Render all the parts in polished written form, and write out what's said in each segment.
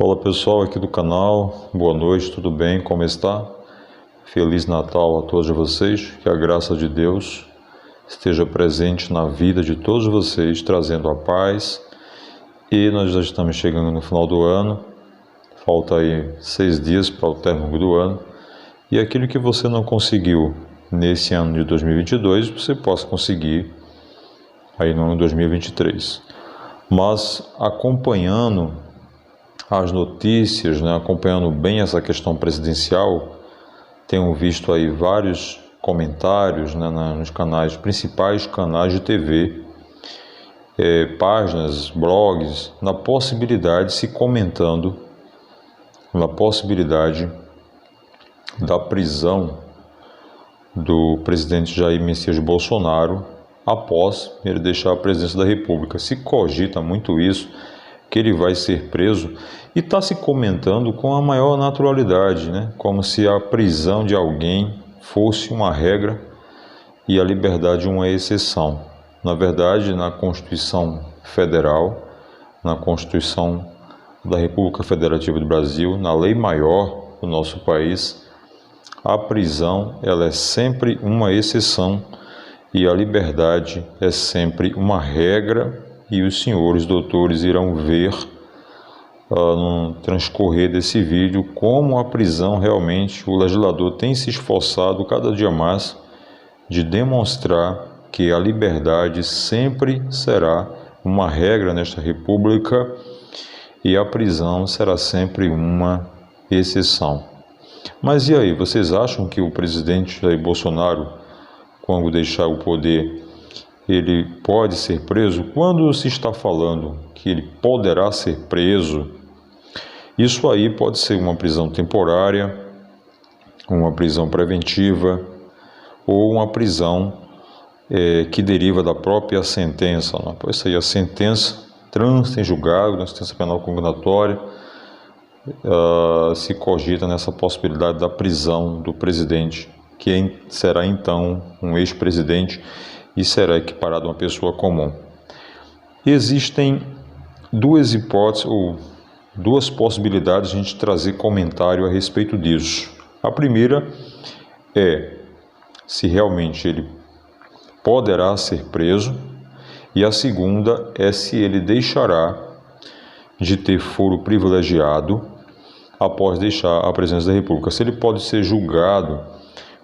Fala pessoal aqui do canal, boa noite, tudo bem? Como está? Feliz Natal a todos vocês, que a graça de Deus esteja presente na vida de todos vocês, trazendo a paz. E nós já estamos chegando no final do ano, falta aí 6 dias para o término do ano. E aquilo que você não conseguiu nesse ano de 2022, você possa conseguir aí no ano 2023. Mas acompanhando as notícias, acompanhando bem essa questão presidencial, tenho visto aí vários comentários nos canais, principais canais de TV, páginas, blogs, na possibilidade, se comentando na possibilidade da prisão do presidente Jair Messias Bolsonaro após ele deixar a presidência da República. Se cogita muito isso, que ele vai ser preso, e está se comentando com a maior naturalidade, como se a prisão de alguém fosse uma regra e a liberdade uma exceção. Na verdade, na Constituição Federal, na Constituição da República Federativa do Brasil, na lei maior do nosso país, a prisão ela é sempre uma exceção e a liberdade é sempre uma regra. E os senhores doutores irão ver no transcorrer desse vídeo como a prisão realmente, o legislador tem se esforçado cada dia mais de demonstrar que a liberdade sempre será uma regra nesta república e a prisão será sempre uma exceção. Mas e aí, vocês acham que o presidente Jair Bolsonaro, quando deixar o poder, ele pode ser preso? Quando se está falando que ele poderá ser preso, isso aí pode ser uma prisão temporária, uma prisão preventiva ou uma prisão que deriva da própria sentença. Pode ser a sentença trânsito em julgado, na sentença penal condenatória, se cogita nessa possibilidade da prisão do presidente, que será então um ex-presidente e será equiparado a uma pessoa comum. Existem duas hipóteses ou duas possibilidades de a gente trazer comentário a respeito disso. A primeira é se realmente ele poderá ser preso, e a segunda é se ele deixará de ter foro privilegiado após deixar a presidência da República. Se ele pode ser julgado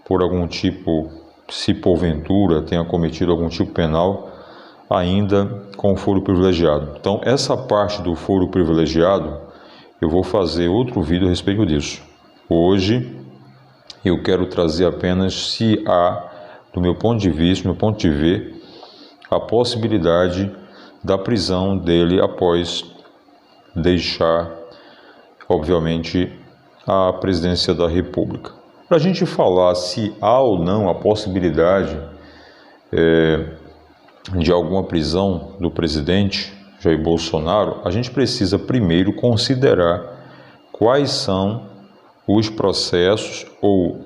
por algum tipo, se porventura tenha cometido algum tipo penal, ainda com foro privilegiado. Então, essa parte do foro privilegiado, eu vou fazer outro vídeo a respeito disso. Hoje, eu quero trazer apenas se há, do meu ponto de vista, do meu ponto de ver, a possibilidade da prisão dele após deixar, obviamente, a presidência da República. Para a gente falar se há ou não a possibilidade de alguma prisão do presidente Jair Bolsonaro, a gente precisa primeiro considerar quais são os processos ou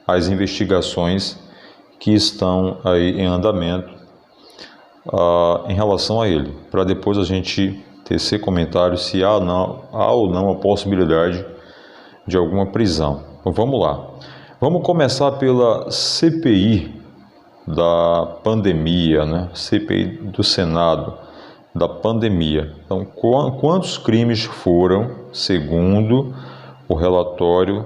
as investigações que estão aí em andamento em relação a ele, para depois a gente tecer comentário se há ou não a possibilidade de alguma prisão. Então vamos lá. Vamos começar pela CPI da pandemia, CPI do Senado da pandemia. Então, quantos crimes foram, segundo o relatório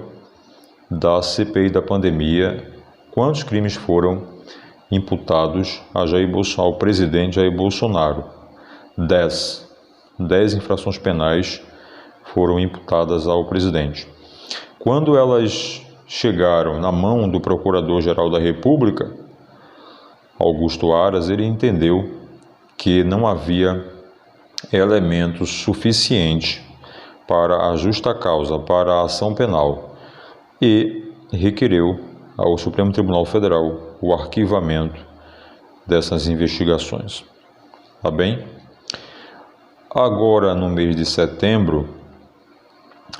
da CPI da pandemia, quantos crimes foram imputados a Jair Bolsonaro, ao presidente Jair Bolsonaro? 10 infrações penais foram imputadas ao presidente. Quando elas chegaram na mão do Procurador-Geral da República, Augusto Aras, ele entendeu que não havia elementos suficientes para a justa causa, para a ação penal, e requereu ao Supremo Tribunal Federal o arquivamento dessas investigações. Tá bem? Agora, no mês de setembro,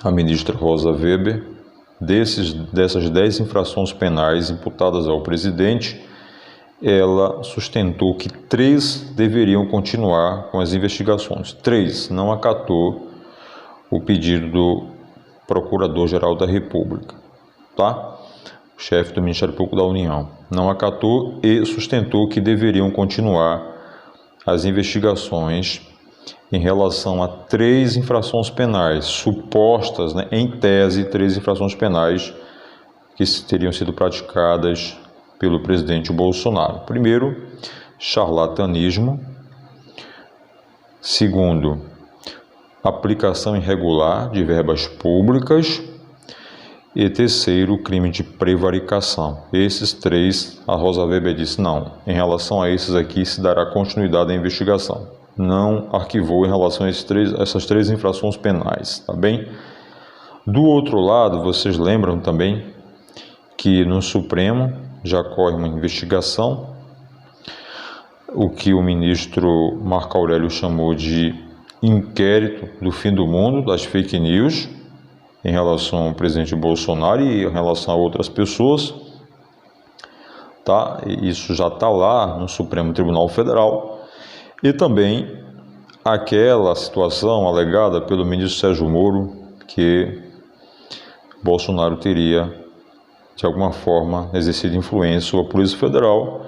a ministra Rosa Weber, dessas 10 infrações penais imputadas ao presidente, ela sustentou que 3 deveriam continuar com as investigações. 3 não acatou o pedido do Procurador-Geral da República, tá? O chefe do Ministério Público da União não acatou e sustentou que deveriam continuar as investigações em relação a 3 infrações penais supostas, né, em tese, 3 infrações penais que teriam sido praticadas pelo presidente Bolsonaro. Primeiro, charlatanismo. Segundo, aplicação irregular de verbas públicas. E terceiro, crime de prevaricação. Esses 3, a Rosa Weber disse não. Em relação a esses aqui, se dará continuidade à investigação. Não arquivou em relação a essas 3 infrações penais, tá bem? Do outro lado, vocês lembram também que no Supremo já corre uma investigação, o que o ministro Marco Aurélio chamou de inquérito do fim do mundo, das fake news, em relação ao presidente Bolsonaro e em relação a outras pessoas, tá? Isso já está lá no Supremo Tribunal Federal. E também aquela situação alegada pelo ministro Sérgio Moro, que Bolsonaro teria, de alguma forma, exercido influência sobre a Polícia Federal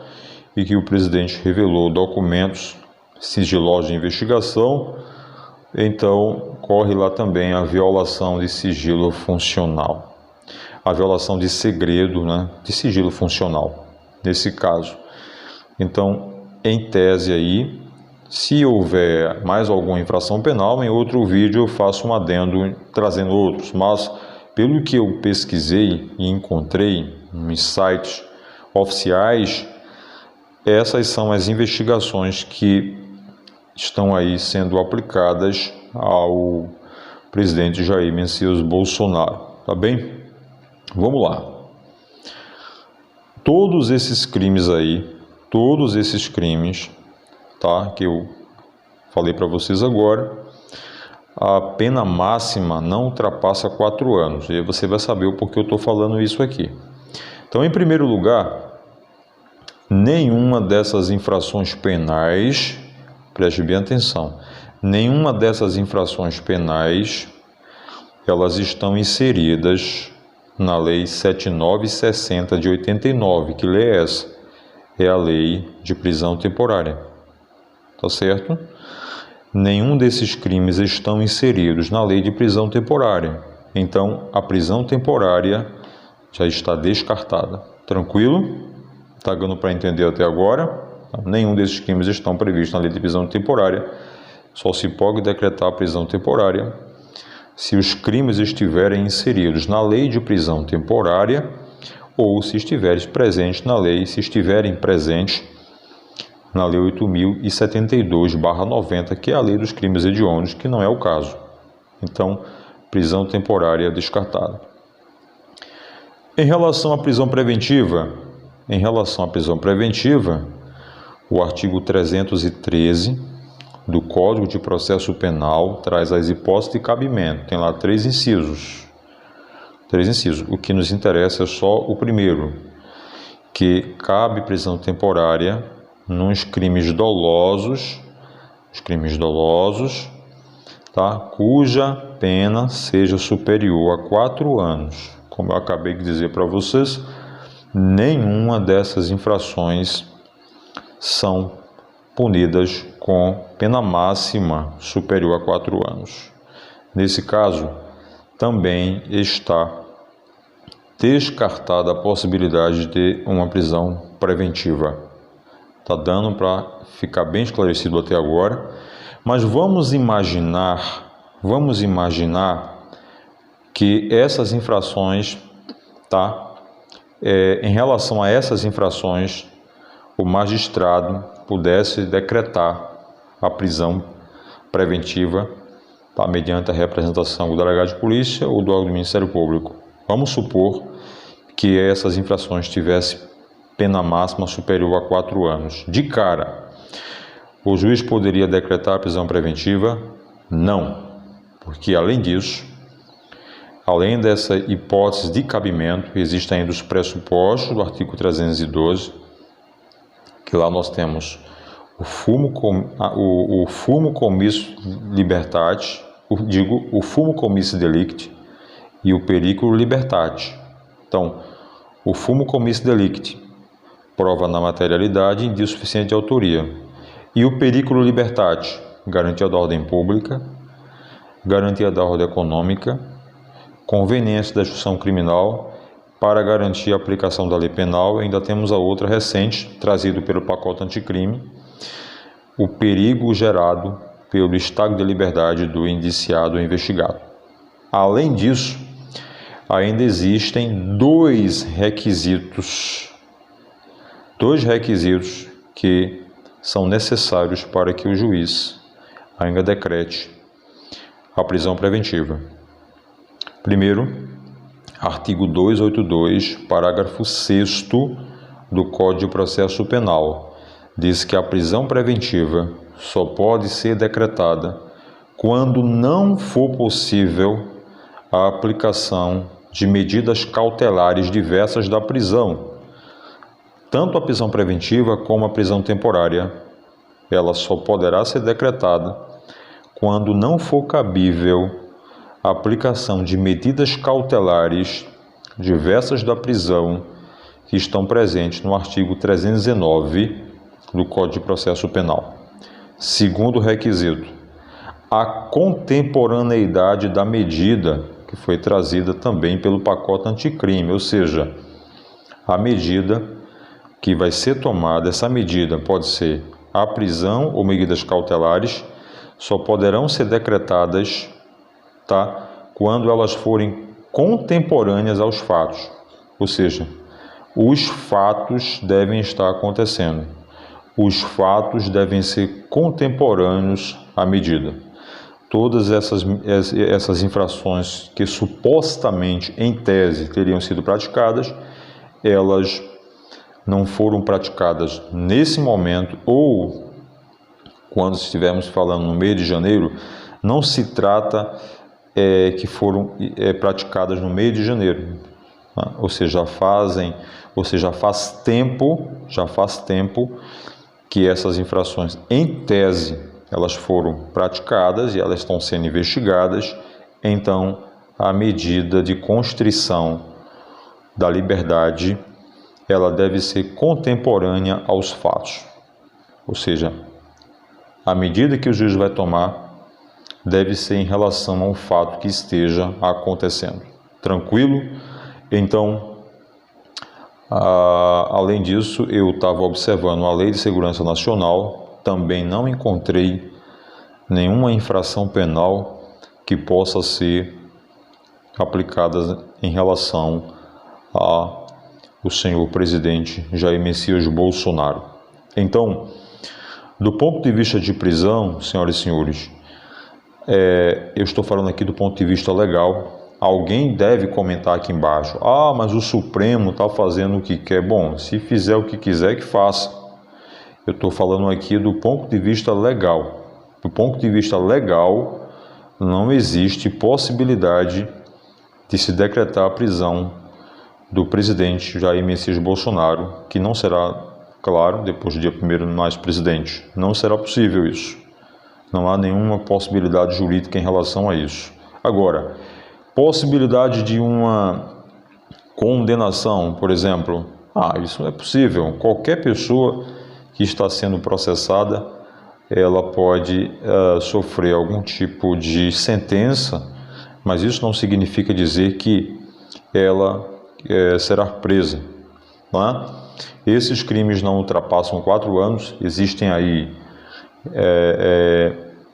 e que o presidente revelou documentos sigilosos de investigação. Então, corre lá também a violação de sigilo funcional, a violação de segredo, né, de sigilo funcional, nesse caso. Então, em tese aí, se houver mais alguma infração penal, em outro vídeo eu faço um adendo trazendo outros, mas pelo que eu pesquisei e encontrei nos sites oficiais, essas são as investigações que estão aí sendo aplicadas ao presidente Jair Messias Bolsonaro, tá bem? Vamos lá. Todos esses crimes aí, tá, que eu falei para vocês agora, a pena máxima não ultrapassa 4 anos. E aí você vai saber o porquê eu estou falando isso aqui. Então, em primeiro lugar, nenhuma dessas infrações penais, preste bem atenção, nenhuma dessas infrações penais, elas estão inseridas na Lei 7960 de 89, que lei é essa? É a Lei de Prisão Temporária, tá certo? Nenhum desses crimes estão inseridos na Lei de Prisão Temporária, então a prisão temporária já está descartada, tranquilo? Tá dando para entender até agora? Nenhum desses crimes estão previstos na Lei de Prisão Temporária. Só se pode decretar a prisão temporária se os crimes estiverem inseridos na Lei de Prisão Temporária ou se estiverem presentes na lei, se estiverem presentes na Lei 8.072/90, que é a Lei dos Crimes Hediondos, que não é o caso. Então, prisão temporária descartada. Em relação à prisão preventiva, o artigo 313 do Código de Processo Penal traz as hipóteses de cabimento. Tem lá 3 incisos. O que nos interessa é só o primeiro, que cabe prisão temporária nos crimes dolosos, tá? Cuja pena seja superior a 4 anos. Como eu acabei de dizer para vocês, nenhuma dessas infrações são punidas com pena máxima superior a 4 anos. Nesse caso, também está descartada a possibilidade de uma prisão preventiva. Está dando para ficar bem esclarecido até agora, mas vamos imaginar que essas infrações, tá? Em relação a essas infrações, o magistrado pudesse decretar a prisão preventiva, tá, mediante a representação do delegado de polícia ou do órgão do Ministério Público. Vamos supor que essas infrações tivessem pena máxima superior a 4 anos. De cara, o juiz poderia decretar a prisão preventiva? Não, porque além disso, além dessa hipótese de cabimento, existem ainda os pressupostos do artigo 312, que lá nós temos o fumo comisso libertate, o fumo commissi delicti e o periculo libertate. Então, o fumo commissi delicti, prova na materialidade e indício suficiente de autoria. E o periculo libertate, garantia da ordem pública, garantia da ordem econômica, conveniência da execução criminal para garantir a aplicação da lei penal. Ainda temos a outra recente, trazido pelo pacote anticrime, o perigo gerado pelo estado de liberdade do indiciado ou investigado. Além disso, ainda existem dois requisitos que são necessários para que o juiz ainda decrete a prisão preventiva. Primeiro, artigo 282, parágrafo 6º do Código de Processo Penal, diz que a prisão preventiva só pode ser decretada quando não for possível a aplicação de medidas cautelares diversas da prisão. Tanto a prisão preventiva como a prisão temporária, ela só poderá ser decretada quando não for cabível a aplicação de medidas cautelares diversas da prisão que estão presentes no artigo 319 do Código de Processo Penal. Segundo requisito, a contemporaneidade da medida que foi trazida também pelo pacote anticrime, ou seja, a medida que vai ser tomada, essa medida pode ser a prisão ou medidas cautelares, só poderão ser decretadas, quando elas forem contemporâneas aos fatos, ou seja, os fatos devem estar acontecendo, os fatos devem ser contemporâneos à medida. Todas essas infrações que supostamente, em tese, teriam sido praticadas, elas não foram praticadas nesse momento, ou quando estivermos falando no mês de janeiro, não se trata que foram praticadas no mês de janeiro, ou seja, faz tempo que essas infrações, em tese, elas foram praticadas e elas estão sendo investigadas. Então, a medida de constrição da liberdade, ela deve ser contemporânea aos fatos, ou seja, a medida que o juiz vai tomar deve ser em relação a um fato que esteja acontecendo. Tranquilo? Então, além disso, eu estava observando a Lei de Segurança Nacional, também não encontrei nenhuma infração penal que possa ser aplicada em relação ao senhor presidente Jair Messias Bolsonaro. Então, do ponto de vista de prisão, senhoras e senhores, eu estou falando aqui do ponto de vista legal. Alguém deve comentar aqui embaixo: mas o Supremo está fazendo o que quer. Bom, se fizer o que quiser, que faça. Eu estou falando aqui do ponto de vista legal. Do ponto de vista legal, não existe possibilidade de se decretar a prisão do presidente Jair Messias Bolsonaro, que não será, claro, depois do dia 1º mais presidente. Não será possível isso. Não há nenhuma possibilidade jurídica em relação a isso. Agora, possibilidade de uma condenação, por exemplo, isso é possível. Qualquer pessoa que está sendo processada, ela pode sofrer algum tipo de sentença, mas isso não significa dizer que ela será presa. Esses crimes não ultrapassam 4 anos, existem aí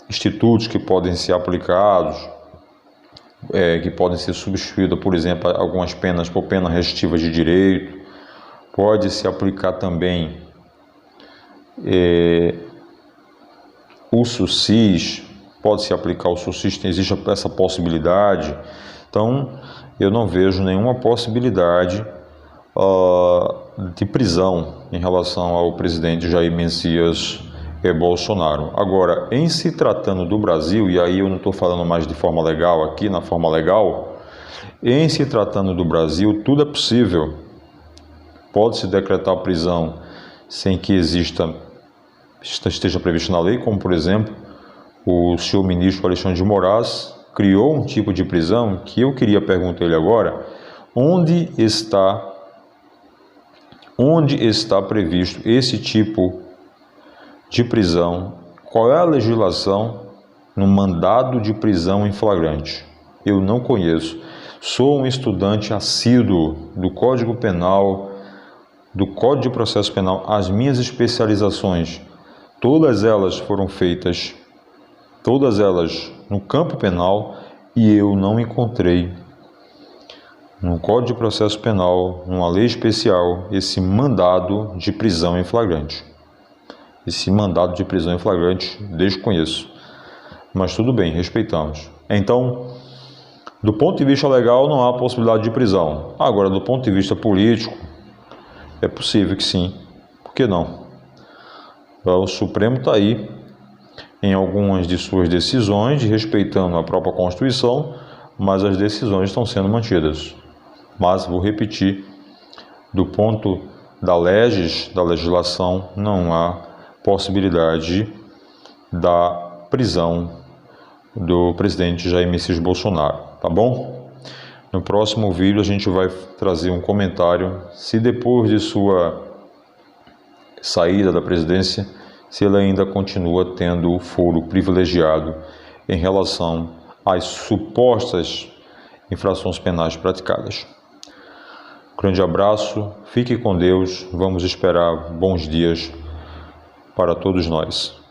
institutos que podem ser aplicados, que podem ser substituídos, por exemplo, algumas penas por penas restritivas de direito. Pode se aplicar também o SUSIS, pode-se aplicar o SUSIS, existe essa possibilidade. Então, eu não vejo nenhuma possibilidade de prisão em relação ao presidente Jair Messias Bolsonaro. Agora, em se tratando do Brasil, e aí eu não estou falando mais de forma legal aqui, na forma legal, em se tratando do Brasil, tudo é possível. Pode-se decretar a prisão sem que esteja previsto na lei, como, por exemplo, o senhor ministro Alexandre de Moraes criou um tipo de prisão que eu queria perguntar a ele agora, onde está previsto esse tipo de prisão? Qual é a legislação no mandado de prisão em flagrante? Eu não conheço. Sou um estudante assíduo do Código Penal, do Código de Processo Penal. As minhas especializações, todas elas foram feitas, todas elas no campo penal, e eu não encontrei no Código de Processo Penal, numa lei especial, esse mandado de prisão em flagrante. Esse mandado de prisão em flagrante desconheço. Mas tudo bem, respeitamos. Então, do ponto de vista legal, não há possibilidade de prisão. Agora, do ponto de vista político, é possível que sim. Por que não? O Supremo está aí, em algumas de suas decisões, respeitando a própria Constituição, mas as decisões estão sendo mantidas. Mas, vou repetir, do ponto da legislação, não há possibilidade da prisão do presidente Jair Messias Bolsonaro, tá bom? No próximo vídeo a gente vai trazer um comentário se depois de sua saída da presidência, se ele ainda continua tendo o foro privilegiado em relação às supostas infrações penais praticadas. Grande abraço, fique com Deus, vamos esperar bons dias para todos nós.